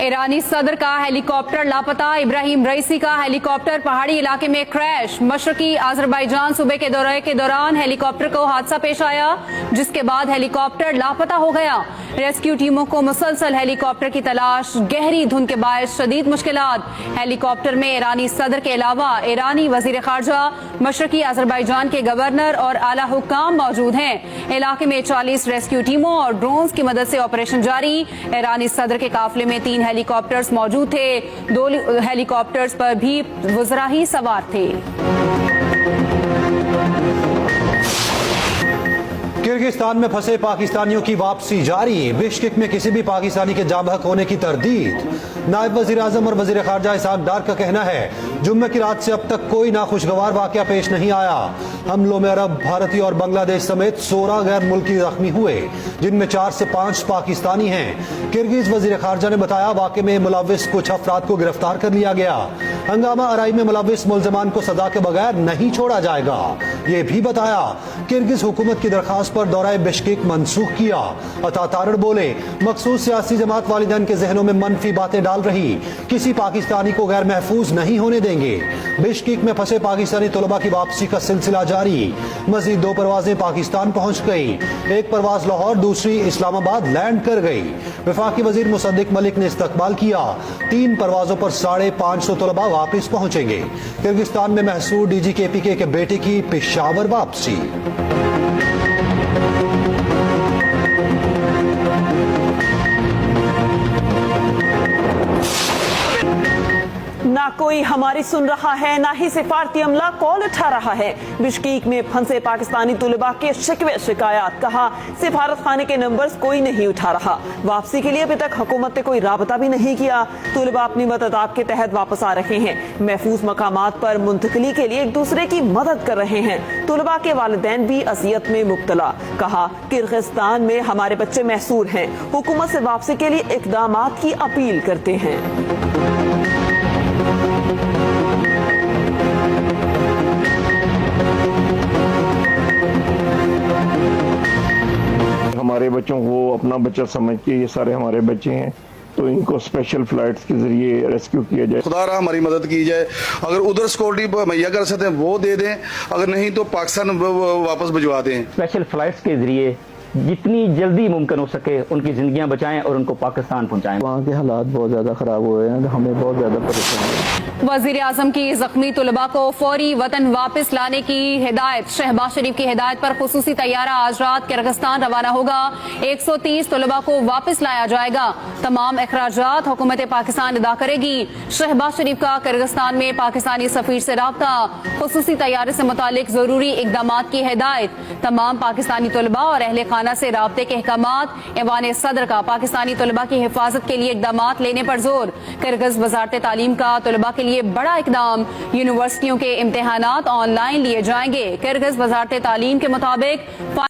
ईरानी सदर का हेलीकॉप्टर लापता। इब्राहिम रईसी का हेलीकॉप्टर पहाड़ी इलाके में क्रैश। मशरकी आजरबाईजान सूबे के दौरे के दौरान हेलीकॉप्टर को हादसा पेश आया, जिसके बाद हेलीकॉप्टर लापता हो गया। रेस्क्यू टीमों को मुसलसल हेलीकॉप्टर की तलाश। गहरी धुंध के बायस शदीद मुश्किलात। हेलीकॉप्टर में ईरानी सदर के अलावा ईरानी वजीर खारजा, मशरकी आजरबाईजान के गवर्नर और आला हुक्काम मौजूद हैं। इलाके में 40 रेस्क्यू टीमों और ड्रोन्स की मदद से ऑपरेशन जारी। ईरानी सदर के काफिले में 3 हेलीकॉप्टर्स मौजूद थे। 2 हेलीकॉप्टर्स पर भी वज़रा ही सवार थे। किर्गिस्तान में फंसे पाकिस्तानियों की वापसी जारी। बिश्केक में किसी भी पाकिस्तानी के जाँ बहक होने की तरदीद। नायब वजीर आजम और वजीर खारजा इसहाक डार का कहना है, जुम्मे की रात से अब तक कोई नाखुशगवार वाकया पेश नहीं आया। हमलों में अरब, भारतीय और बांग्लादेश समेत 16 गैर मुल्की जख्मी हुए, जिनमें 4 से 5 पाकिस्तानी हैं। किर्गिज वजीर खारजा ने बताया, वाक़े में मुलव्विस कुछ अफराद को गिरफ्तार कर लिया गया। हंगामा आराई में मुलव्विस मुल्ज़मान को सजा के बगैर नहीं छोड़ा जाएगा। ये भी बताया, किर्गिज हुकूमत की दरखास्त पर दौराए बिश्केक मनसूख किया। अतातारड़ बोले, मखसूस सियासी जमात वालिदैन के जहनों में मनफी बातें डाल रही, किसी पाकिस्तानी को गैर महफूज नहीं होने देंगे। बिश्केक में फंसे पाकिस्तानी तलबा की वापसी का सिलसिला जारी। मजीद 2 परवाजें पाकिस्तान पहुंच गई। एक परवाज लाहौर, दूसरी इस्लामाबाद लैंड कर गई। वफाकी वजीर मुसद्दिक मलिक ने इस्तकबाल किया। 3 परवाजों पर 550 तलबा वापस पहुंचेंगे। किर्गिस्तान में महसूर DGKPK के बेटे की पेशावर वापसी। ना कोई हमारी सुन रहा है, ना ही सिफारती अमला कॉल उठा रहा है। बिश्केक में फंसे पाकिस्तानी तुलबा के शिकवे शिकायत। कहा, सिफारत खाने के नंबर्स कोई नहीं उठा रहा। वापसी के लिए अभी तक हुकूमत ने कोई राबता भी नहीं किया। तुलबा अपनी मददात के तहत वापस आ रहे हैं। महफूज मकामात पर मुंतकली के लिए एक दूसरे की मदद कर रहे हैं। तुलबा के वालिदैन भी असियत में मुब्तला। कहा, किर्गिस्तान में हमारे बच्चे महसूर हैं, हुकूमत से वापसी के लिए इकदामात की अपील करते हैं। हमारे बच्चों को अपना बच्चा समझ के, ये सारे हमारे बच्चे हैं, तो इनको स्पेशल फ्लाइट्स के जरिए रेस्क्यू किया जाए। खुदा रहा हमारी मदद की जाए। अगर उधर सिक्योरिटी मुहैया कर सकते हैं वो दे दें, अगर नहीं तो पाकिस्तान वापस भिजवा दें। स्पेशल फ्लाइट्स के जरिए जितनी जल्दी मुमकिन हो सके उनकी जिंदगियां बचाएं और उनको पाकिस्तान पहुंचाएं। वहाँ के हालात बहुत ज्यादा खराब हुए हैं, हमें बहुत ज्यादा परेशानी है। वजीर आजम की जख्मी तुलबा को फौरी वतन वापस लाने की हिदायत। शहबाज शरीफ की हिदायत पर खुसूसी तैयारा आज रात किर्गिस्तान रवाना होगा। 130 तुलबा को वापस लाया जाएगा। तमाम अखराजात हुकूमत पाकिस्तान अदा करेगी। शहबाज शरीफ का किर्गिस्तान में पाकिस्तानी सफीर से राब्ता। खुसूसी तैयारे से मुतालिक जरूरी इकदामात की हिदायत। तमाम पाकिस्तानी तुलबा और अहले खाना से राब्ते के अहकामात। ऐवान सदर का पाकिस्तानी तुलबा की हिफाजत के लिए इकदामात लेने पर जोर। किर्गिज वजारत तालीम का तुलबा के लिए बड़ा इकदाम। यूनिवर्सिटियों के इम्तिहानात ऑनलाइन लिए जाएंगे। किर्गिज वजारत तालीम के मुताबिक